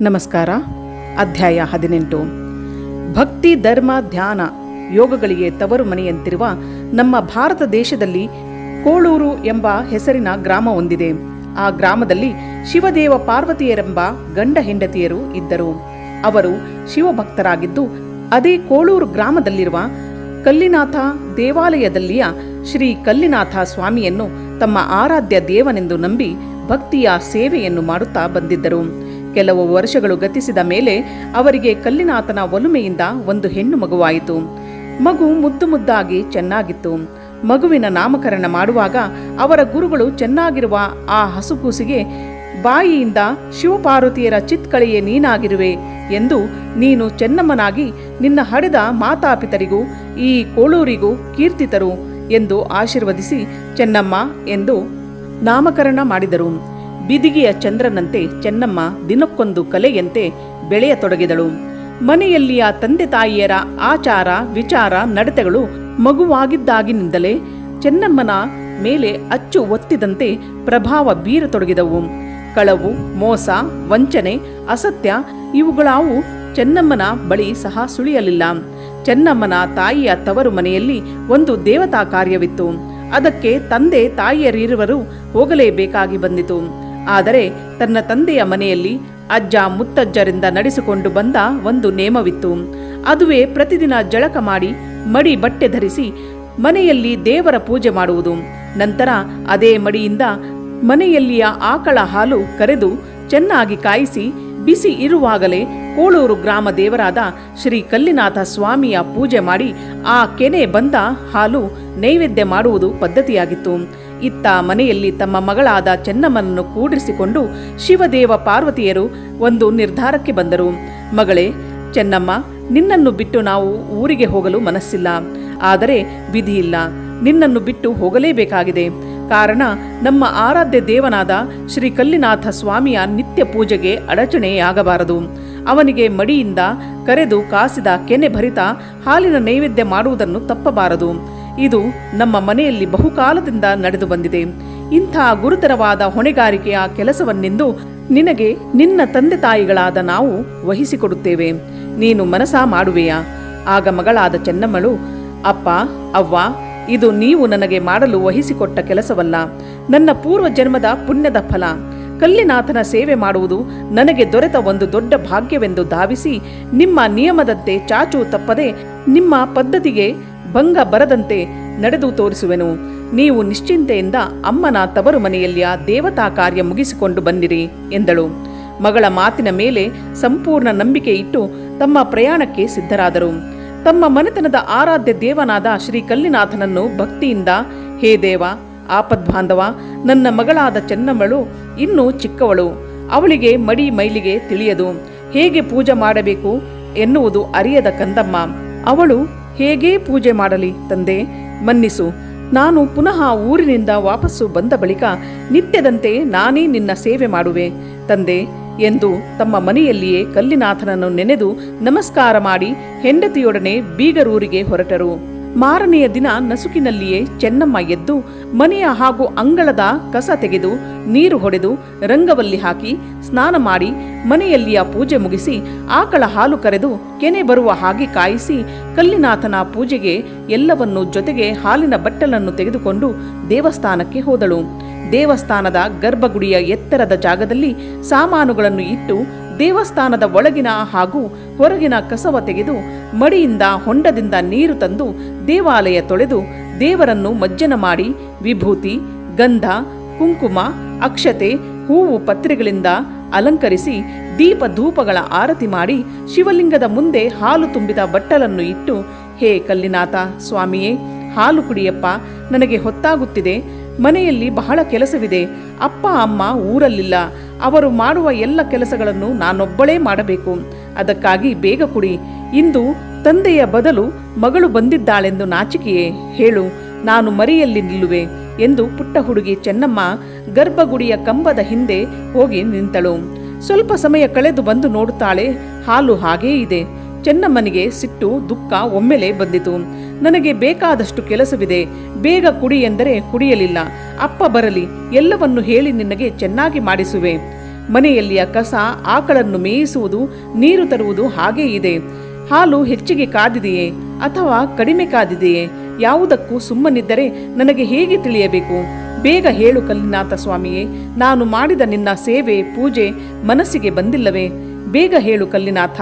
ನಮಸ್ಕಾರ. ಅಧ್ಯಾಯ 18. ಭಕ್ತಿ, ಧರ್ಮ, ಧ್ಯಾನ, ಯೋಗಗಳಿಗೆ ತವರು ಮನೆಯಂತಿರುವ ನಮ್ಮ ಭಾರತ ದೇಶದಲ್ಲಿ ಕೋಳೂರು ಎಂಬ ಹೆಸರಿನ ಗ್ರಾಮ ಹೊಂದಿದೆ. ಆ ಗ್ರಾಮದಲ್ಲಿ ಶಿವದೇವ ಪಾರ್ವತಿಯರೆಂಬ ಗಂಡ ಹೆಂಡತಿಯರು ಇದ್ದರು. ಅವರು ಶಿವಭಕ್ತರಾಗಿದ್ದು ಅದೇ ಕೋಳೂರು ಗ್ರಾಮದಲ್ಲಿರುವ ಕಲ್ಲಿನಾಥ ದೇವಾಲಯದಲ್ಲಿಯ ಶ್ರೀ ಕಲ್ಲಿನಾಥ ಸ್ವಾಮಿಯನ್ನು ತಮ್ಮ ಆರಾಧ್ಯ ದೇವನೆಂದು ನಂಬಿ ಭಕ್ತಿಯ ಸೇವೆಯನ್ನು ಮಾಡುತ್ತಾ ಬಂದಿದ್ದರು. ಕೆಲವು ವರ್ಷಗಳು ಗತಿಸಿದ ಮೇಲೆ ಅವರಿಗೆ ಕಲ್ಲಿನಾಥನ ಒಲುಮೆಯಿಂದ ಒಂದು ಹೆಣ್ಣು ಮಗುವಾಯಿತು. ಮಗು ಮುದ್ದು ಮುದ್ದಾಗಿ ಚೆನ್ನಾಗಿತ್ತು. ಮಗುವಿನ ನಾಮಕರಣ ಮಾಡುವಾಗ ಅವರ ಗುರುಗಳು ಚೆನ್ನಾಗಿರುವ ಆ ಹಸುಕೂಸಿಗೆ ಬಾಯಿಯಿಂದ ಶಿವಪಾರ್ವತಿಯರ ಚಿತ್ಕಳೆಯೇ ನೀನಾಗಿರುವೆ ಎಂದು ನೀನು ಚೆನ್ನಮ್ಮನಾಗಿ ನಿನ್ನ ಹಡೆದ ಮಾತಾಪಿತರಿಗೂ ಈ ಕೋಳೂರಿಗೂ ಕೀರ್ತಿತರು ಎಂದು ಆಶೀರ್ವದಿಸಿ ಚೆನ್ನಮ್ಮ ಎಂದು ನಾಮಕರಣ ಮಾಡಿದರು. ಬಿದಿಗೆಯ ಚಂದ್ರನಂತೆ ಚೆನ್ನಮ್ಮ ದಿನಕ್ಕೊಂದು ಕಲೆಯಂತೆ ಬೆಳೆಯತೊಡಗಿದಳು. ಮನೆಯಲ್ಲಿಯ ತಂದೆ ತಾಯಿಯರ ಆಚಾರ ವಿಚಾರ ನಡತೆಗಳು ಮಗುವಾಗಿದ್ದಾಗಿನಿಂದಲೇ ಚೆನ್ನಮ್ಮನ ಮೇಲೆ ಅಚ್ಚು ಒತ್ತಿದಂತೆ ಪ್ರಭಾವ ಬೀರತೊಡಗಿದವು. ಕಳವು, ಮೋಸ, ವಂಚನೆ, ಅಸತ್ಯ ಇವುಗಳಾವು ಚೆನ್ನಮ್ಮನ ಬಳಿ ಸಹ ಸುಳಿಯಲಿಲ್ಲ. ಚೆನ್ನಮ್ಮನ ತಾಯಿಯ ತವರು ಮನೆಯಲ್ಲಿ ಒಂದು ದೇವತಾ ಕಾರ್ಯವಿತ್ತು. ಅದಕ್ಕೆ ತಂದೆ ತಾಯಿಯರಿರುವರು ಹೋಗಲೇಬೇಕಾಗಿ ಬಂದಿತು. ಆದರೆ ತನ್ನ ತಂದೆಯ ಮನೆಯಲ್ಲಿ ಅಜ್ಜ ಮುತ್ತಜ್ಜರಿಂದ ನಡೆಸಿಕೊಂಡು ಬಂದ ಒಂದು ನೇಮವಿತ್ತು. ಅದುವೇ ಪ್ರತಿದಿನ ಜಳಕ ಮಾಡಿ ಮಡಿ ಬಟ್ಟೆ ಧರಿಸಿ ಮನೆಯಲ್ಲಿ ದೇವರ ಪೂಜೆ ಮಾಡುವುದು. ನಂತರ ಅದೇ ಮಡಿಯಿಂದ ಮನೆಯಲ್ಲಿಯ ಆಕಳ ಹಾಲು ಕರೆದು ಚೆನ್ನಾಗಿ ಕಾಯಿಸಿ ಬಿಸಿ ಇರುವಾಗಲೇ ಕೋಳೂರು ಗ್ರಾಮ ದೇವರಾದ ಶ್ರೀ ಕಲ್ಲಿನಾಥ ಸ್ವಾಮಿಯ ಪೂಜೆ ಮಾಡಿ ಆ ಕೆನೆ ಬಂದ ಹಾಲು ನೈವೇದ್ಯ ಮಾಡುವುದು ಪದ್ಧತಿಯಾಗಿತ್ತು. ಇತ್ತ ಮನೆಯಲ್ಲಿ ತಮ್ಮ ಮಗಳಾದ ಚೆನ್ನಮ್ಮನನ್ನು ಕೂಡಿಸಿಕೊಂಡು ಶಿವದೇವ ಪಾರ್ವತಿಯರು ಒಂದು ನಿರ್ಧಾರಕ್ಕೆ ಬಂದರು. ಮಗಳೇ ಚೆನ್ನಮ್ಮ, ನಿನ್ನನ್ನು ಬಿಟ್ಟು ನಾವು ಊರಿಗೆ ಹೋಗಲು ಮನಸ್ಸಿಲ್ಲ. ಆದರೆ ವಿಧಿಯಿಲ್ಲ, ನಿನ್ನನ್ನು ಬಿಟ್ಟು ಹೋಗಲೇಬೇಕಾಗಿದೆ. ಕಾರಣ ನಮ್ಮ ಆರಾಧ್ಯ ದೇವನಾದ ಶ್ರೀ ಕಲ್ಲಿನಾಥ ಸ್ವಾಮಿಯ ನಿತ್ಯ ಪೂಜೆಗೆ ಅಡಚಣೆಯಾಗಬಾರದು. ಅವನಿಗೆ ಮಡಿಯಿಂದ ಕರೆದು ಕಾಸಿದ ಕೆನೆ ಭರಿತ ಹಾಲಿನ ನೈವೇದ್ಯ ಮಾಡುವುದನ್ನು ತಪ್ಪಬಾರದು. ಇದು ನಮ್ಮ ಮನೆಯಲ್ಲಿ ಬಹುಕಾಲದಿಂದ ನಡೆದು ಬಂದಿದೆ. ಇಂಥ ಗುರುತರವಾದ ಹೊಣೆಗಾರಿಕೆಯ ಕೆಲಸವನ್ನೆಂದು ನಿನಗೆ ನಿನ್ನ ತಂದೆ ತಾಯಿಗಳಾದ ನಾವು ವಹಿಸಿಕೊಡುತ್ತೇವೆ. ನೀನು ಮನಸ ಮಾಡುವೆಯಾ? ಆಗ ಮಗಳಾದ ಚೆನ್ನಮ್ಮಳು, ಅಪ್ಪ, ಅವ್ವ, ಇದು ನೀವು ನನಗೆ ಮಾಡಲು ವಹಿಸಿಕೊಟ್ಟ ಕೆಲಸವಲ್ಲ, ನನ್ನ ಪೂರ್ವ ಜನ್ಮದ ಪುಣ್ಯದ ಫಲ. ಕಲ್ಲಿನಾಥನ ಸೇವೆ ಮಾಡುವುದು ನನಗೆ ದೊರೆತ ಒಂದು ದೊಡ್ಡ ಭಾಗ್ಯವೆಂದು ಧಾವಿಸಿ ನಿಮ್ಮ ನಿಯಮದಂತೆ ಚಾಚು ತಪ್ಪದೆ ನಿಮ್ಮ ಪದ್ಧತಿಗೆ ಭಂಗ ಬರದಂತೆ ನಡೆದು ತೋರಿಸುವೆನು. ನೀವು ನಿಶ್ಚಿಂತೆಯಿಂದ ಅಮ್ಮನ ತವರು ಮನೆಯಲ್ಲಿಯ ದೇವತಾ ಕಾರ್ಯ ಮುಗಿಸಿಕೊಂಡು ಬನ್ನಿರಿ ಎಂದಳು. ಮಗಳ ಮಾತಿನ ಮೇಲೆ ಸಂಪೂರ್ಣ ನಂಬಿಕೆ ಇಟ್ಟು ತಮ್ಮ ಪ್ರಯಾಣಕ್ಕೆ ಸಿದ್ಧರಾದರು. ತಮ್ಮ ಮನೆತನದ ಆರಾಧ್ಯ ದೇವನಾದ ಶ್ರೀ ಕಲ್ಲಿನಾಥನನ್ನು ಭಕ್ತಿಯಿಂದ, ಹೇ ದೇವ, ಆಪದ್ಬಾಂಧವ, ನನ್ನ ಮಗಳಾದ ಚೆನ್ನಮ್ಮಳು ಇನ್ನೂ ಚಿಕ್ಕವಳು. ಅವಳಿಗೆ ಮಡಿ ಮೈಲಿಗೆ ತಿಳಿಯದು. ಹೇಗೆ ಪೂಜೆ ಮಾಡಬೇಕು ಎನ್ನುವುದು ಅರಿಯದ ಕಂದಮ್ಮ. ಅವಳು ಹೇಗೇ ಪೂಜೆ ಮಾಡಲಿ ತಂದೆ, ಮನ್ನಿಸು. ನಾನು ಪುನಃ ಊರಿನಿಂದ ವಾಪಸ್ಸು ಬಂದ ಬಳಿಕ ನಿತ್ಯದಂತೆ ನಾನೇ ನಿನ್ನ ಸೇವೆ ಮಾಡುವೆ ತಂದೆ ಎಂದು ತಮ್ಮ ಮನೆಯಲ್ಲಿಯೇ ಕಲ್ಲಿನಾಥನನ್ನು ನೆನೆದು ನಮಸ್ಕಾರ ಮಾಡಿ ಹೆಂಡತಿಯೊಡನೆ ಬೀಗರೂರಿಗೆ ಹೊರಟರು. ಮಾರನೆಯ ದಿನ ನಸುಕಿನಲ್ಲಿಯೇ ಚೆನ್ನಮ್ಮ ಎದ್ದು ಮನೆಯ ಹಾಗೂ ಅಂಗಳದ ಕಸ ತೆಗೆದು ನೀರು ಹೊಡೆದು ರಂಗವಲ್ಲಿ ಹಾಕಿ ಸ್ನಾನ ಮಾಡಿ ಮನೆಯಲ್ಲಿಯ ಪೂಜೆ ಮುಗಿಸಿ ಆಕಳ ಹಾಲು ಕರೆದು ಕೆನೆ ಬರುವ ಹಾಗೆ ಕಾಯಿಸಿ ಕಲ್ಲಿನಾಥನ ಪೂಜೆಗೆ ಎಲ್ಲವನ್ನೂ ಜೊತೆಗೆ ಹಾಲಿನ ಬಟ್ಟಲನ್ನು ತೆಗೆದುಕೊಂಡು ದೇವಸ್ಥಾನಕ್ಕೆ ಹೋದಳು. ದೇವಸ್ಥಾನದ ಗರ್ಭಗುಡಿಯ ಎತ್ತರದ ಜಾಗದಲ್ಲಿ ಸಾಮಾನುಗಳನ್ನು ಇಟ್ಟು ದೇವಸ್ಥಾನದ ಒಳಗಿನ ಹಾಗೂ ಹೊರಗಿನ ಕಸವ ತೆಗೆದು ಮಡಿಯಿಂದ ಹೊಂಡದಿಂದ ನೀರು ತಂದು ದೇವಾಲಯ ತೊಳೆದು ದೇವರನ್ನು ಮಜ್ಜನ ಮಾಡಿ ವಿಭೂತಿ, ಗಂಧ, ಕುಂಕುಮ, ಅಕ್ಷತೆ, ಹೂವು, ಪತ್ರೆಗಳಿಂದ ಅಲಂಕರಿಸಿ ದೀಪ ಧೂಪಗಳ ಆರತಿ ಮಾಡಿ ಶಿವಲಿಂಗದ ಮುಂದೆ ಹಾಲು ತುಂಬಿದ ಬಟ್ಟಲನ್ನು ಇಟ್ಟು, ಹೇ ಕಲ್ಲಿನಾಥ ಸ್ವಾಮಿಯೇ, ಹಾಲು ಕುಡಿಯಪ್ಪ, ನನಗೆ ಹೊತ್ತಾಗುತ್ತಿದೆ. ಮನೆಯಲ್ಲಿ ಬಹಳ ಕೆಲಸವಿದೆ. ಅಪ್ಪ ಅಮ್ಮ ಊರಲ್ಲಿಲ್ಲ. ಅವರು ಮಾಡುವ ಎಲ್ಲ ಕೆಲಸಗಳನ್ನು ನಾನೊಬ್ಬಳೇ ಮಾಡಬೇಕು. ಅದಕ್ಕಾಗಿ ಬೇಗ ಕುಡಿ. ಇಂದು ತಂದೆಯ ಬದಲು ಮಗಳು ಬಂದಿದ್ದಾಳೆಂದು ನಾಚಿಕೆಯೇ? ಹೇಳು, ನಾನು ಮರಿಯಲ್ಲಿ ನಿಲ್ಲುವೆ ಎಂದು ಪುಟ್ಟ ಹುಡುಗಿ ಚೆನ್ನಮ್ಮ ಗರ್ಭಗುಡಿಯ ಕಂಬದ ಹಿಂದೆ ಹೋಗಿ ನಿಂತಳು. ಸ್ವಲ್ಪ ಸಮಯ ಕಳೆದು ಬಂದು ನೋಡುತ್ತಾಳೆ, ಹಾಲು ಹಾಗೇ ಇದೆ. ಚೆನ್ನಮ್ಮನಿಗೆ ಸಿಟ್ಟು, ದುಃಖ ಒಮ್ಮೆಲೆ ಬಂದಿತು. ನನಗೆ ಬೇಕಾದಷ್ಟು ಕೆಲಸವಿದೆ, ಬೇಗ ಕುಡಿ ಎಂದರೆ ಕುಡಿಯಲಿಲ್ಲ. ಅಪ್ಪ ಬರಲಿ, ಎಲ್ಲವನ್ನು ಹೇಳಿ ನಿನಗೆ ಚೆನ್ನಾಗಿ ಮಾಡಿಸುವೆ. ಮನೆಯಲ್ಲಿಯ ಕಸ, ಆಕಳನ್ನು ಮೇಯಿಸುವುದು, ನೀರು ತರುವುದು ಹಾಗೇ ಇದೆ. ಹಾಲು ಹೆಚ್ಚಿಗೆ ಕಾದಿದೆಯೇ ಅಥವಾ ಕಡಿಮೆ ಕಾದಿದೆಯೇ? ಯಾವುದಕ್ಕೂ ಸುಮ್ಮನಿದ್ದರೆ ನನಗೆ ಹೇಗೆ ತಿಳಿಯಬೇಕು? ಬೇಗ ಹೇಳು ಕಲ್ಲಿನಾಥ ಸ್ವಾಮಿಯೇ, ನಾನು ಮಾಡಿದ ನಿನ್ನ ಸೇವೆ, ಪೂಜೆ ಮನಸ್ಸಿಗೆ ಬಂದಿಲ್ಲವೇ? ಬೇಗ ಹೇಳು ಕಲ್ಲಿನಾಥ.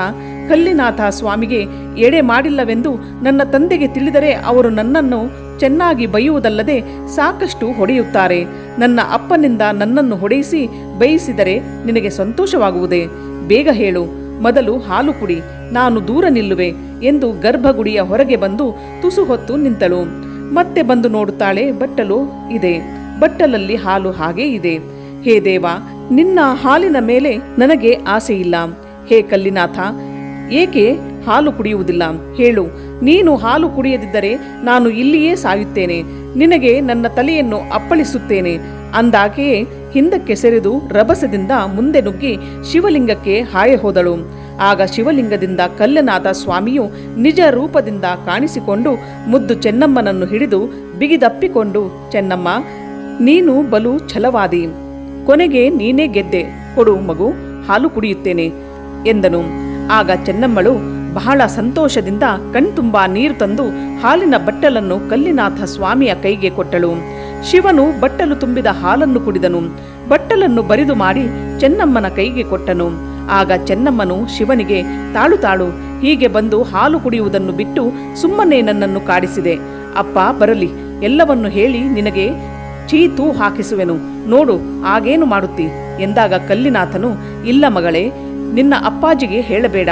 ಕಲ್ಲಿನಾಥ ಸ್ವಾಮಿಗೆ ಎಡೆ ಮಾಡಿಲ್ಲವೆಂದು ನನ್ನ ತಂದೆಗೆ ತಿಳಿದರೆ ಅವರು ನನ್ನನ್ನು ಚೆನ್ನಾಗಿ ಬೈಯುವುದಲ್ಲದೆ ಸಾಕಷ್ಟು ಹೊಡೆಯುತ್ತಾರೆ. ನನ್ನ ಅಪ್ಪನಿಂದ ನನ್ನನ್ನು ಹೊಡೆಯಿಸಿ ಬಯಸಿದರೆ ನಿನಗೆ ಸಂತೋಷವಾಗುವುದೇ? ಬೇಗ ಹೇಳು. ಮೊದಲು ಹಾಲು ಕುಡಿ, ನಾನು ದೂರ ನಿಲ್ಲುವೆ ಎಂದು ಗರ್ಭಗುಡಿಯ ಹೊರಗೆ ಬಂದು ತುಸು ಹೊತ್ತು ನಿಂತಳು. ಮತ್ತೆ ಬಂದು ನೋಡುತ್ತಾಳೆ, ಬಟ್ಟಲು ಇದೆ. ಬಟ್ಟಲಲ್ಲಿ ಹಾಲು ಹಾಗೇ ಇದೆ. ಹೇ ದೇವ, ನಿನ್ನ ಹಾಲಿನ ಮೇಲೆ ನನಗೆ ಆಸೆಯಿಲ್ಲ. ಹೇ ಕಲ್ಲಿನಾಥ, ಏಕೆ ಹಾಲು ಕುಡಿಯುವುದಿಲ್ಲ? ಹೇಳು. ನೀನು ಹಾಲು ಕುಡಿಯದಿದ್ದರೆ ನಾನು ಇಲ್ಲಿಯೇ ಸಾಯುತ್ತೇನೆ. ನಿನಗೆ ನನ್ನ ತಲೆಯನ್ನು ಅಪ್ಪಳಿಸುತ್ತೇನೆ ಅಂದಾಕೆಯೇ ಹಿಂದಕ್ಕೆ ಸೆರೆದು ರಭಸದಿಂದ ಮುಂದೆ ನುಗ್ಗಿ ಶಿವಲಿಂಗಕ್ಕೆ ಹಾಯ ಹೋದಳು. ಆಗ ಶಿವಲಿಂಗದಿಂದ ಕಲ್ಲಿನಾಥ ಸ್ವಾಮಿಯು ನಿಜ ರೂಪದಿಂದ ಕಾಣಿಸಿಕೊಂಡು ಮುದ್ದು ಚೆನ್ನಮ್ಮನನ್ನು ಹಿಡಿದು ಬಿಗಿದಪ್ಪಿಕೊಂಡು, ಚೆನ್ನಮ್ಮ, ನೀನು ಬಲು ಛಲವಾದಿ. ಕೊನೆಗೆ ನೀನೇ ಗೆದ್ದೆ. ಕೊಡು ಮಗು, ಹಾಲು ಕುಡಿಯುತ್ತೇನೆ ಎಂದನು. ಆಗ ಚೆನ್ನಮ್ಮಳು ಬಹಳ ಸಂತೋಷದಿಂದ ಕಣ್ತುಂಬಾ ನೀರು ತಂದು ಹಾಲಿನ ಬಟ್ಟಲನ್ನು ಕಲ್ಲಿನಾಥ ಸ್ವಾಮಿಯ ಕೈಗೆ ಕೊಟ್ಟಳು. ಶಿವನು ಬಟ್ಟಲು ತುಂಬಿದ ಹಾಲನ್ನು ಕುಡಿದನು. ಬಟ್ಟಲನ್ನು ಬರಿದು ಮಾಡಿ ಚೆನ್ನಮ್ಮನ ಕೈಗೆ ಕೊಟ್ಟನು. ಆಗ ಚೆನ್ನಮ್ಮನು ಶಿವನಿಗೆ, ತಾಳು ತಾಳು, ಹೀಗೆ ಬಂದು ಹಾಲು ಕುಡಿಯುವುದನ್ನು ಬಿಟ್ಟು ಸುಮ್ಮನೆ ನನ್ನನ್ನು ಕಾಡಿಸಿದೆ. ಅಪ್ಪ ಬರಲಿ, ಎಲ್ಲವನ್ನು ಹೇಳಿ ನಿನಗೆ ಚೀತು ಹಾಕಿಸುವೆನು, ನೋಡು ಆಗೇನು ಮಾಡುತ್ತಿ ಎಂದಾಗ ಕಲ್ಲಿನಾಥನು, ಇಲ್ಲ ಮಗಳೇ, ನಿನ್ನ ಅಪ್ಪಾಜಿಗೆ ಹೇಳಬೇಡ.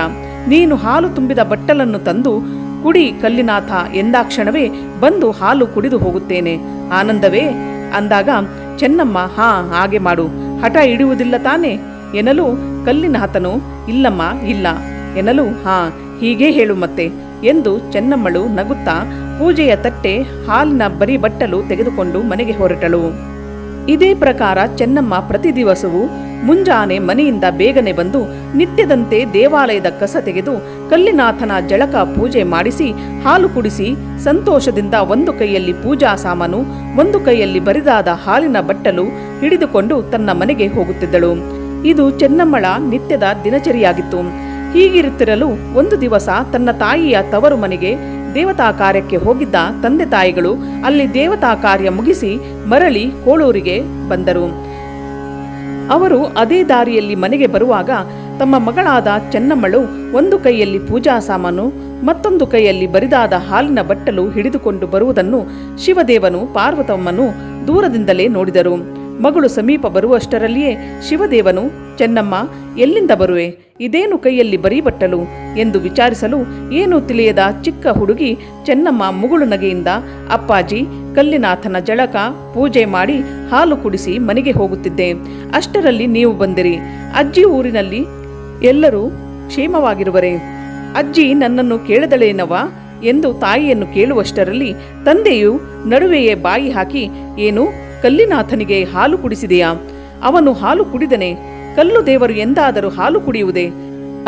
ನೀನು ಹಾಲು ತುಂಬಿದ ಬಟ್ಟಲನ್ನು ತಂದು ಕುಡಿ ಕಲ್ಲಿನಾಥ ಎಂದಾಕ್ಷಣವೇ ಬಂದು ಹಾಲು ಕುಡಿದು ಹೋಗುತ್ತೇನೆ. ಆನಂದವೇ ಅಂದಾಗ ಚೆನ್ನಮ್ಮ, ಹಾಗೆ ಮಾಡು, ಹಠ ಹಿಡಿಯುವುದಿಲ್ಲ ತಾನೆ ಎನ್ನಲು ಕಲ್ಲಿನಾಥನು, ಇಲ್ಲಮ್ಮ ಇಲ್ಲ ಎನ್ನಲು, ಹೀಗೆ ಹೇಳು ಮತ್ತೆ ಎಂದು ಚೆನ್ನಮ್ಮಳು ನಗುತ್ತಾ ಪೂಜೆಯ ತಟ್ಟೆ, ಹಾಲಿನ ಬರಿ ಬಟ್ಟಲು ತೆಗೆದುಕೊಂಡು ಮನೆಗೆ ಹೊರಟಳು. ಇದೇ ಪ್ರಕಾರ ಚೆನ್ನಮ್ಮ ಪ್ರತಿ ದಿವಸವೂ ಮುಂಜಾನೆ ಮನೆಯಿಂದ ಬೇಗನೆ ಬಂದು ನಿತ್ಯದಂತೆ ದೇವಾಲಯದ ಕಸ ತೆಗೆದು ಕಲ್ಲಿನಾಥನ ಜಳಕ ಪೂಜೆ ಮಾಡಿಸಿ ಹಾಲು ಕುಡಿಸಿ ಸಂತೋಷದಿಂದ ಒಂದು ಕೈಯಲ್ಲಿ ಪೂಜಾ ಸಾಮಾನು, ಒಂದು ಕೈಯಲ್ಲಿ ಬರಿದಾದ ಹಾಲಿನ ಬಟ್ಟಲು ಹಿಡಿದುಕೊಂಡು ತನ್ನ ಮನೆಗೆ ಹೋಗುತ್ತಿದ್ದಳು. ಇದು ಚೆನ್ನಮ್ಮಳ ನಿತ್ಯದ ದಿನಚರಿಯಾಗಿತ್ತು. ಹೀಗಿರುತ್ತಿರಲು ಒಂದು ದಿವಸ ತನ್ನ ತಾಯಿಯ ತವರು ಮನೆಗೆ ದೇವತಾ ಕಾರ್ಯಕ್ಕೆ ಹೋಗಿದ್ದ ತಂದೆ ತಾಯಿಗಳು ಅಲ್ಲಿ ದೇವತಾ ಕಾರ್ಯ ಮುಗಿಸಿ ಮರಳಿ ಕೋಳೂರಿಗೆ ಬಂದರು. ಅವರು ಅದೇ ದಾರಿಯಲ್ಲಿ ಮನೆಗೆ ಬರುವಾಗ ತಮ್ಮ ಮಗಳಾದ ಚೆನ್ನಮ್ಮಳು ಒಂದು ಕೈಯಲ್ಲಿ ಪೂಜಾ ಸಾಮಾನು, ಮತ್ತೊಂದು ಕೈಯಲ್ಲಿ ಬರಿದಾದ ಹಾಲಿನ ಬಟ್ಟಲು ಹಿಡಿದುಕೊಂಡು ಬರುವುದನ್ನು ಶಿವದೇವನು ಪಾರ್ವತಮ್ಮನು ದೂರದಿಂದಲೇ ನೋಡಿದರು. ಮಗಳು ಸಮೀಪ ಬರುವಷ್ಟರಲ್ಲಿಯೇ ಶಿವದೇವನು, ಚೆನ್ನಮ್ಮ, ಎಲ್ಲಿಂದ ಬರುವೆ? ಇದೇನು ಕೈಯಲ್ಲಿ ಬರೀ ಬಟ್ಟಲು ಎಂದು ವಿಚಾರಿಸಲು ಏನೂ ತಿಳಿಯದ ಚಿಕ್ಕ ಹುಡುಗಿ ಚೆನ್ನಮ್ಮ ಮುಗುಳು ನಗೆಯಿಂದ, ಅಪ್ಪಾಜಿ, ಕಲ್ಲಿನಾಥನ ಜಳಕ ಪೂಜೆ ಮಾಡಿ ಹಾಲು ಕುಡಿಸಿ ಮನೆಗೆ ಹೋಗುತ್ತಿದ್ದೆ. ಅಷ್ಟರಲ್ಲಿ ನೀವು ಬಂದಿರಿ. ಅಜ್ಜಿ ಊರಿನಲ್ಲಿ ಎಲ್ಲರೂ ಕ್ಷೇಮವಾಗಿರುವರೆ? ಅಜ್ಜಿ ನನ್ನನ್ನು ಕೇಳದಳೇನವಾ ಎಂದು ತಾಯಿಯನ್ನು ಕೇಳುವಷ್ಟರಲ್ಲಿ ತಂದೆಯು ನಡುವೆಯೇ ಬಾಯಿ ಹಾಕಿ, ಏನು, ಕಲ್ಲಿನಾಥನಿಗೆ ಹಾಲು ಕುಡಿಸಿದೆಯಾ? ಅವನು ಹಾಲು ಕುಡಿದನೆ? ಕಲ್ಲು ದೇವರು ಎಂದಾದರೂ ಹಾಲು ಕುಡಿಯುವುದೇ?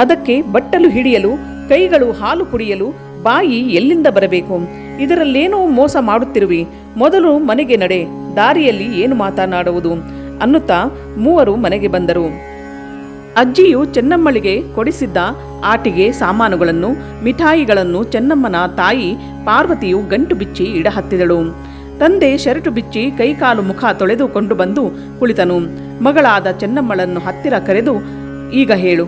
ಅದಕ್ಕೆ ಬಟ್ಟಲು ಹಿಡಿಯಲು, ಕೈಗಳು ಹಾಲು ಕುಡಿಯಲು ಬಾಯಿ ಎಲ್ಲಿಂದ ಬರಬೇಕು? ಇದರಲ್ಲೇನೋ ಮೋಸ ಮಾಡುತ್ತಿರುವಿ. ಮೊದಲು ಮನೆಗೆ ನಡೆ, ದಾರಿಯಲ್ಲಿ ಏನು ಮಾತನಾಡುವುದು ಅನ್ನುತ್ತಾ ಮೂವರು ಮನೆಗೆ ಬಂದರು. ಅಜ್ಜಿಯು ಚೆನ್ನಮ್ಮಳಿಗೆ ಕೊಡಿಸಿದ್ದ ಆಟಿಗೆ ಸಾಮಾನುಗಳನ್ನು, ಮಿಠಾಯಿಗಳನ್ನು ಚೆನ್ನಮ್ಮನ ತಾಯಿ ಪಾರ್ವತಿಯು ಗಂಟು ಬಿಚ್ಚಿ ಇಡಹತ್ತಿದಳು. ತಂದೆ ಶರಟು ಬಿಚ್ಚಿ ಕೈಕಾಲು ಮುಖ ತೊಳೆದುಕೊಂಡು ಬಂದು ಕುಳಿತನು. ಮಗಳಾದ ಚೆನ್ನಮ್ಮಳನ್ನು ಹತ್ತಿರ ಕರೆದು, ಈಗ ಹೇಳು,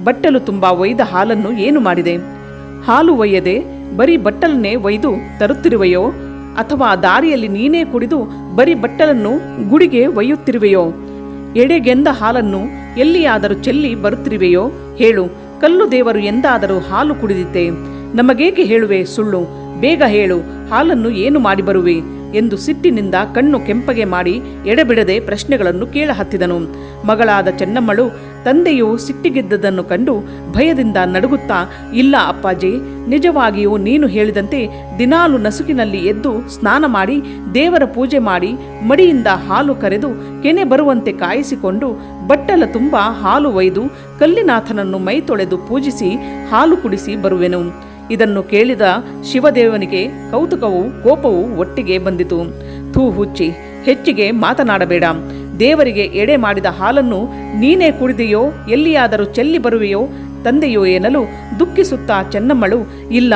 ಬಟ್ಟಲು ತುಂಬ ಒಯ್ದ ಹಾಲನ್ನು ಏನು ಮಾಡಿದೆ? ಹಾಲು ಒಯ್ಯದೆ ಬರೀ ಬಟ್ಟಲನ್ನೇ ಒಯ್ದು ತರುತ್ತಿರುವೆಯೋ ಅಥವಾ ದಾರಿಯಲ್ಲಿ ನೀನೇ ಕುಡಿದು ಬರೀ ಬಟ್ಟಲನ್ನು ಗುಡಿಗೆ ಒಯ್ಯುತ್ತಿರುವೆಯೋ? ಎಡೆಗೆಂದ ಹಾಲನ್ನು ಎಲ್ಲಿಯಾದರೂ ಚೆಲ್ಲಿ ಬರುತ್ತಿರುವೆಯೋ? ಹೇಳು, ಕಲ್ಲು ದೇವರು ಎಂದಾದರೂ ಹಾಲು ಕುಡಿದಿತ್ತೆ? ನಮಗೇಕೆ ಹೇಳುವೆ ಸುಳ್ಳು? ಬೇಗ ಹೇಳು, ಹಾಲನ್ನು ಏನು ಮಾಡಿ ಬರುವೆ ಎಂದು ಸಿಟ್ಟಿನಿಂದ ಕಣ್ಣು ಕೆಂಪಗೆ ಮಾಡಿ ಎಡೆಬಿಡದೆ ಪ್ರಶ್ನೆಗಳನ್ನು ಕೇಳಹತ್ತಿದನು. ಮಗಳಾದ ಚೆನ್ನಮ್ಮಳು ತಂದೆಯು ಸಿಟ್ಟಿಗೆದ್ದದನ್ನು ಕಂಡು ಭಯದಿಂದ ನಡುಗುತ್ತಾ, ಇಲ್ಲ ಅಪ್ಪಾಜಿ, ನಿಜವಾಗಿಯೂ ನೀನು ಹೇಳಿದಂತೆ ದಿನಾಲು ನಸುಕಿನಲ್ಲಿ ಎದ್ದು ಸ್ನಾನ ಮಾಡಿ ದೇವರ ಪೂಜೆ ಮಾಡಿ ಮಡಿಯಿಂದ ಹಾಲು ಕರೆದು ಕೆನೆ ಬರುವಂತೆ ಕಾಯಿಸಿಕೊಂಡು ಬಟ್ಟಲ ತುಂಬ ಹಾಲು ಒಯ್ದು ಕಲ್ಲಿನಾಥನನ್ನು ಮೈ ತೊಳೆದು ಪೂಜಿಸಿ ಹಾಲು ಕುಡಿಸಿ ಬರುವೆನು. ಇದನ್ನು ಕೇಳಿದ ಶಿವದೇವನಿಗೆ ಕೌತುಕವೂ ಕೋಪವೂ ಒಟ್ಟಿಗೆ ಬಂದಿತು. ಥೂ ಹುಚ್ಚಿ, ಹೆಚ್ಚಿಗೆ ಮಾತನಾಡಬೇಡ. ದೇವರಿಗೆ ಎಡೆ ಮಾಡಿದ ಹಾಲನ್ನು ನೀನೇ ಕುಡಿದೆಯೋ, ಎಲ್ಲಿಯಾದರೂ ಚೆಲ್ಲಿ ಬರುವೆಯೋ ತಂದೆಯೋ ಎನ್ನಲು ದುಃಖಿಸುತ್ತಾ ಚೆನ್ನಮ್ಮಳು, ಇಲ್ಲ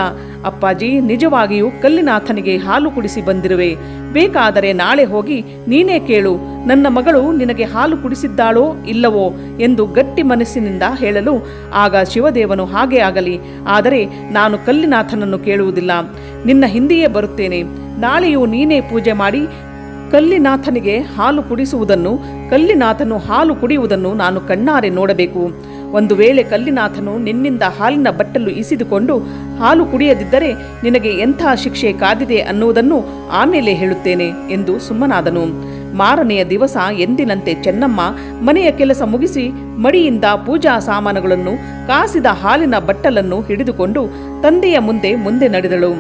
ಅಪ್ಪಾಜಿ, ನಿಜವಾಗಿಯೂ ಕಲ್ಲಿನಾಥನಿಗೆ ಹಾಲು ಕುಡಿಸಿ ಬಂದಿರುವೆ. ಬೇಕಾದರೆ ನಾಳೆ ಹೋಗಿ ನೀನೇ ಕೇಳು, ನನ್ನ ಮಗಳು ನಿನಗೆ ಹಾಲು ಕುಡಿಸಿದ್ದಾಳೋ ಇಲ್ಲವೋ ಎಂದು ಗಟ್ಟಿ ಮನಸ್ಸಿನಿಂದ ಹೇಳಲು, ಆಗ ಶಿವದೇವನು, ಹಾಗೆ ಆಗಲಿ, ಆದರೆ ನಾನು ಕಲ್ಲಿನಾಥನನ್ನು ಕೇಳುವುದಿಲ್ಲ, ನಿನ್ನ ಹಿಂದೆಯೇ ಬರುತ್ತೇನೆ. ನಾಳೆಯೂ ನೀನೇ ಪೂಜೆ ಮಾಡಿ ಕಲ್ಲಿನಾಥನಿಗೆ ಹಾಲು ಕುಡಿಸುವುದನ್ನು, ಕಲ್ಲಿನಾಥನು ಹಾಲು ಕುಡಿಯುವುದನ್ನು ನಾನು ಕಣ್ಣಾರೆ ನೋಡಬೇಕು. ಒಂದು ವೇಳೆ ಕಲ್ಲಿನಾಥನು ನಿನ್ನಿಂದ ಹಾಲಿನ ಬಟ್ಟಲು ಇಸಿದುಕೊಂಡು ಹಾಲು ಕುಡಿಯದಿದ್ದರೆ ನಿನಗೆ ಎಂಥ ಶಿಕ್ಷೆ ಕಾದಿದೆ ಅನ್ನುವುದನ್ನು ಆಮೇಲೆ ಹೇಳುತ್ತೇನೆ ಎಂದು ಸುಮ್ಮನಾದನು. ಮಾರನೆಯ ದಿವಸ ಎಂದಿನಂತೆ ಚೆನ್ನಮ್ಮ ಮನೆಯ ಕೆಲಸ ಮುಗಿಸಿ ಮಡಿಯಿಂದ ಪೂಜಾ ಸಾಮಾನುಗಳನ್ನು, ಕಾಸಿದ ಹಾಲಿನ ಬಟ್ಟಲನ್ನು ಹಿಡಿದುಕೊಂಡು ತಂದೆಯ ಮುಂದೆ ನಡೆದಳು.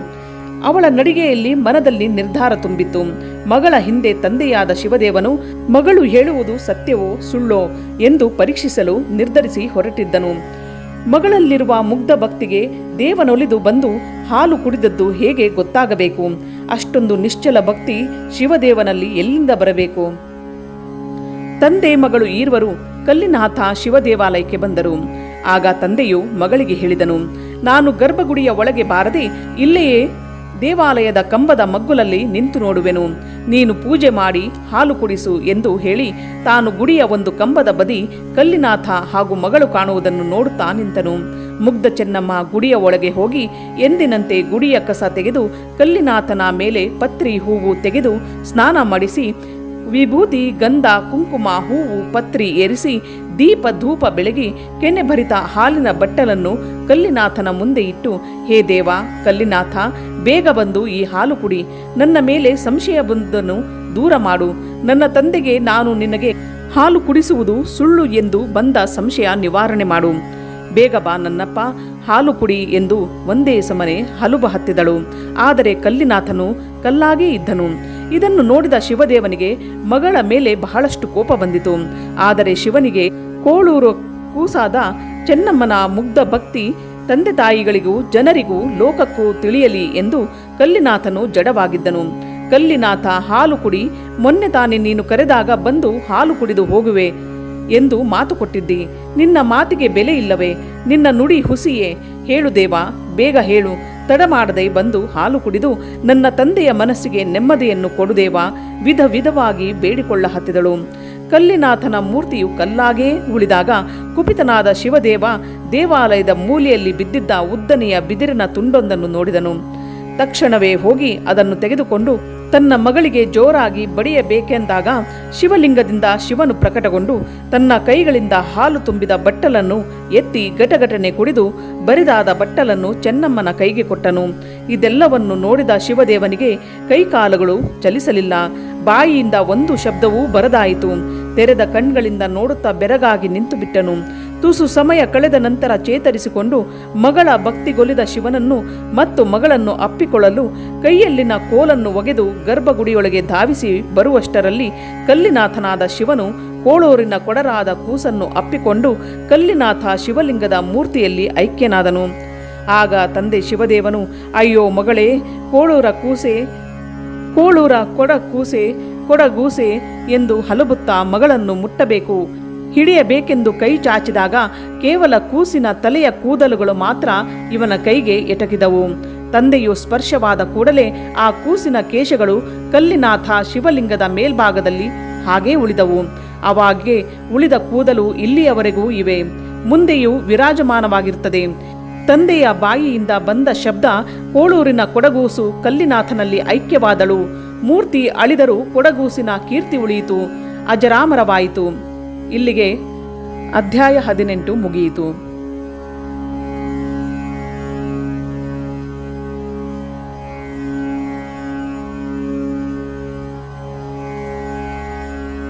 ಅವಳ ನಡಿಗೆಯಲ್ಲಿ ಮನದಲ್ಲಿ ನಿರ್ಧಾರ ತುಂಬಿತ್ತು. ಮಗಳ ಹಿಂದೆ ತಂದೆಯಾದ ಶಿವದೇವನು ಮಗಳು ಹೇಳುವುದು ಸತ್ಯವೋ ಸುಳ್ಳೋ ಎಂದು ಪರೀಕ್ಷಿಸಲು ನಿರ್ಧರಿಸಿ ಹೊರಟಿದ್ದನು. ಮಗಳಲ್ಲಿರುವ ಮುಗ್ಧ ಭಕ್ತಿಗೆ ದೇವನೊಲಿದು ಬಂದು ಹಾಲು ಕುಡಿದದ್ದು ಹೇಗೆ ಗೊತ್ತಾಗಬೇಕು? ಅಷ್ಟೊಂದು ನಿಶ್ಚಲ ಭಕ್ತಿ ಶಿವದೇವನಲ್ಲಿ ಎಲ್ಲಿಂದ ಬರಬೇಕು? ತಂದೆ ಮಗಳು ಈರ್ವರು ಕಲ್ಲಿನಾಥ ಶಿವದೇವಾಲಯಕ್ಕೆ ಬಂದರು. ಆಗ ತಂದೆಯು ಮಗಳಿಗೆ ಹೇಳಿದನು, ನಾನು ಗರ್ಭಗುಡಿಯ ಒಳಗೆ ಬಾರದೆ ಇಲ್ಲೆಯೇ ದೇವಾಲಯದ ಕಂಬದ ಮಗ್ಗುಲಲ್ಲಿ ನಿಂತು ನೋಡುವೆನು. ನೀನು ಪೂಜೆ ಮಾಡಿ ಹಾಲು ಕುಡಿಸು ಎಂದು ಹೇಳಿ ತಾನು ಗುಡಿಯ ಒಂದು ಕಂಬದ ಬದಿ ಕಲ್ಲಿನಾಥ ಹಾಗೂ ಮಗಳು ಕಾಣುವುದನ್ನು ನೋಡುತ್ತಾ ನಿಂತನು. ಮುಗ್ಧ ಚೆನ್ನಮ್ಮ ಗುಡಿಯ ಒಳಗೆ ಹೋಗಿ ಎಂದಿನಂತೆ ಗುಡಿಯ ಕಸ ತೆಗೆದು ಕಲ್ಲಿನಾಥನ ಮೇಲೆ ಪತ್ರಿ ಹೂವು ತೆಗೆದು ಸ್ನಾನ ಮಾಡಿಸಿ ವಿಭೂತಿ, ಗಂಧ, ಕುಂಕುಮ, ಹೂವು, ಪತ್ರಿ ಏರಿಸಿ ದೀಪ ಧೂಪ ಬೆಳಗಿ ಕೆನೆಭರಿತ ಹಾಲಿನ ಬಟ್ಟಲನ್ನು ಕಲ್ಲಿನಾಥನ ಮುಂದೆ ಇಟ್ಟು, ಹೇ ದೇವ ಕಲ್ಲಿನಾಥ, ಬೇಗ ಬಂದು ಈ ಹಾಲು ಕುಡಿ. ನನ್ನ ಮೇಲೆ ಸಂಶಯ ಬಂದನ್ನು ದೂರ ಮಾಡು. ನನ್ನ ತಂದೆಗೆ ನಾನು ನಿನಗೆ ಹಾಲು ಕುಡಿಸುವುದು ಸುಳ್ಳು ಎಂದು ಬಂದ ಸಂಶಯ ನಿವಾರಣೆ ಮಾಡು. ಬೇಗ ಬಾ ನನ್ನಪ್ಪ, ಹಾಲು ಕುಡಿ ಎಂದು ಒಂದೇ ಸಮನೆ ಹಲುಬ ಹತ್ತಿದಳು. ಆದರೆ ಕಲ್ಲಿನಾಥನು ಕಲ್ಲಾಗೇ ಇದ್ದನು. ಇದನ್ನು ನೋಡಿದ ಶಿವದೇವನಿಗೆ ಮಗಳ ಮೇಲೆ ಬಹಳಷ್ಟು ಕೋಪ ಬಂದಿತು. ಆದರೆ ಶಿವನಿಗೆ ಕೋಳೂರು ಕೂಸಾದ ಚೆನ್ನಮ್ಮನ ಮುಗ್ಧ ಭಕ್ತಿ ತಂದೆ ತಾಯಿಗಳಿಗೂ ಜನರಿಗೂ ಲೋಕಕ್ಕೂ ತಿಳಿಯಲಿ ಎಂದು ಕಲ್ಲಿನಾಥನು ಜಡವಾಗಿದ್ದನು. ಕಲ್ಲಿನಾಥ, ಹಾಲು ಕುಡಿ, ಮೊನ್ನೆ ತಾನೇ ನೀನು ಕರೆದಾಗ ಬಂದು ಹಾಲು ಕುಡಿದು ಹೋಗುವೆ ಎಂದು ಮಾತು ಕೊಟ್ಟಿದ್ದಿ. ನಿನ್ನ ಮಾತಿಗೆ ಬೆಲೆ ಇಲ್ಲವೇ? ನಿನ್ನ ನುಡಿ ಹುಸಿಯೇ? ಹೇಳು ದೇವ, ಬೇಗ ಹೇಳು. ತಡ ಮಾಡದೆ ಬಂದು ಹಾಲು ಕುಡಿದು ನನ್ನ ತಂದೆಯ ಮನಸ್ಸಿಗೆ ನೆಮ್ಮದಿಯನ್ನು ಕೊಡುದೇವ ವಿಧ ವಿಧವಾಗಿ ಬೇಡಿಕೊಳ್ಳ ಹತ್ತಿದಳು. ಕಲ್ಲಿನಾಥನ ಮೂರ್ತಿಯು ಕಲ್ಲಾಗೇ ಉಳಿದಾಗ ಕುಪಿತನಾದ ಶಿವದೇವ ದೇವಾಲಯದ ಮೂಲೆಯಲ್ಲಿ ಬಿದ್ದಿದ್ದ ಉದ್ದನೆಯ ಬಿದಿರಿನ ತುಂಡೊಂದನ್ನು ನೋಡಿದನು. ತಕ್ಷಣವೇ ಹೋಗಿ ಅದನ್ನು ತೆಗೆದುಕೊಂಡು ತನ್ನ ಮಗಳಿಗೆ ಜೋರಾಗಿ ಬಡಿಯಬೇಕೆಂದಾಗ ಶಿವಲಿಂಗದಿಂದ ಶಿವನು ಪ್ರಕಟಗೊಂಡು ತನ್ನ ಕೈಗಳಿಂದ ಹಾಲು ತುಂಬಿದ ಬಟ್ಟಲನ್ನು ಎತ್ತಿ ಘಟಘಟನೆ ಕುಡಿದು ಬರಿದಾದ ಬಟ್ಟಲನ್ನು ಚೆನ್ನಮ್ಮನ ಕೈಗೆ ಕೊಟ್ಟನು. ಇದೆಲ್ಲವನ್ನು ನೋಡಿದ ಶಿವದೇವನಿಗೆ ಕೈಕಾಲುಗಳು ಚಲಿಸಲಿಲ್ಲ. ಬಾಯಿಯಿಂದ ಒಂದು ಶಬ್ದವೂ ಬರದಾಯಿತು. ತೆರೆದ ಕಣ್ಗಳಿಂದ ನೋಡುತ್ತಾ ಬೆರಗಾಗಿ ನಿಂತು ಬಿಟ್ಟನು. ತುಸು ಸಮಯ ಕಳೆದ ನಂತರ ಚೇತರಿಸಿಕೊಂಡು ಮಗಳ ಭಕ್ತಿಗೊಲಿದ ಶಿವನನ್ನು ಮತ್ತು ಮಗಳನ್ನು ಅಪ್ಪಿಕೊಳ್ಳಲು ಕೈಯಲ್ಲಿನ ಕೋಲನ್ನು ಒಗೆದು ಗರ್ಭಗುಡಿಯೊಳಗೆ ಧಾವಿಸಿ ಬರುವಷ್ಟರಲ್ಲಿ ಕಲ್ಲಿನಾಥನಾದ ಶಿವನು ಕೋಳೂರಿನ ಕೊಡರಾದ ಕೂಸನ್ನು ಅಪ್ಪಿಕೊಂಡು ಕಲ್ಲಿನಾಥ ಶಿವಲಿಂಗದ ಮೂರ್ತಿಯಲ್ಲಿ ಐಕ್ಯನಾದನು. ಆಗ ತಂದೆ ಶಿವದೇವನು, ಅಯ್ಯೋ ಮಗಳೇ, ಕೋಳೂರ ಕೂಸೆ, ಕೋಳೂರ ಕೊಡಗೂಸೆ ಎಂದು ಹಲಬುತ್ತಾ ಮಗಳನ್ನು ಮುಟ್ಟಬೇಕು, ಹಿಡಿಯಬೇಕೆಂದು ಕೈ ಚಾಚಿದಾಗ ಕೇವಲ ಕೂಸಿನ ತಲೆಯ ಕೂದಲುಗಳು ಮಾತ್ರ ಇವನ ಕೈಗೆ ಎಟಕಿದವು. ತಂದೆಯು ಸ್ಪರ್ಶವಾದ ಕೂಡಲೇ ಆ ಕೂಸಿನ ಕೇಶಗಳು ಕಲ್ಲಿನಾಥ ಶಿವಲಿಂಗದ ಮೇಲ್ಭಾಗದಲ್ಲಿ ಹಾಗೇ ಉಳಿದವು. ಅವಾಗೆ ಉಳಿದ ಕೂದಲು ಇಲ್ಲಿಯವರೆಗೂ ಇವೆ, ಮುಂದೆಯೂ ವಿರಾಜಮಾನವಾಗಿರುತ್ತದೆ. ತಂದೆಯ ಬಾಯಿಯಿಂದ ಬಂದ ಶಬ್ದ, ಕೋಳೂರಿನ ಕೊಡಗೂಸು ಕಲ್ಲಿನಾಥನಲ್ಲಿ ಐಕ್ಯವಾದಳು. ಮೂರ್ತಿ ಅಳಿದರೂ ಕೊಡಗೂಸಿನ ಕೀರ್ತಿ ಉಳಿಯಿತು, ಅಜರಾಮರವಾಯಿತು. ಇಲ್ಲಿಗೆ ಅಧ್ಯಾಯ 18 ಮುಗಿಯಿತು.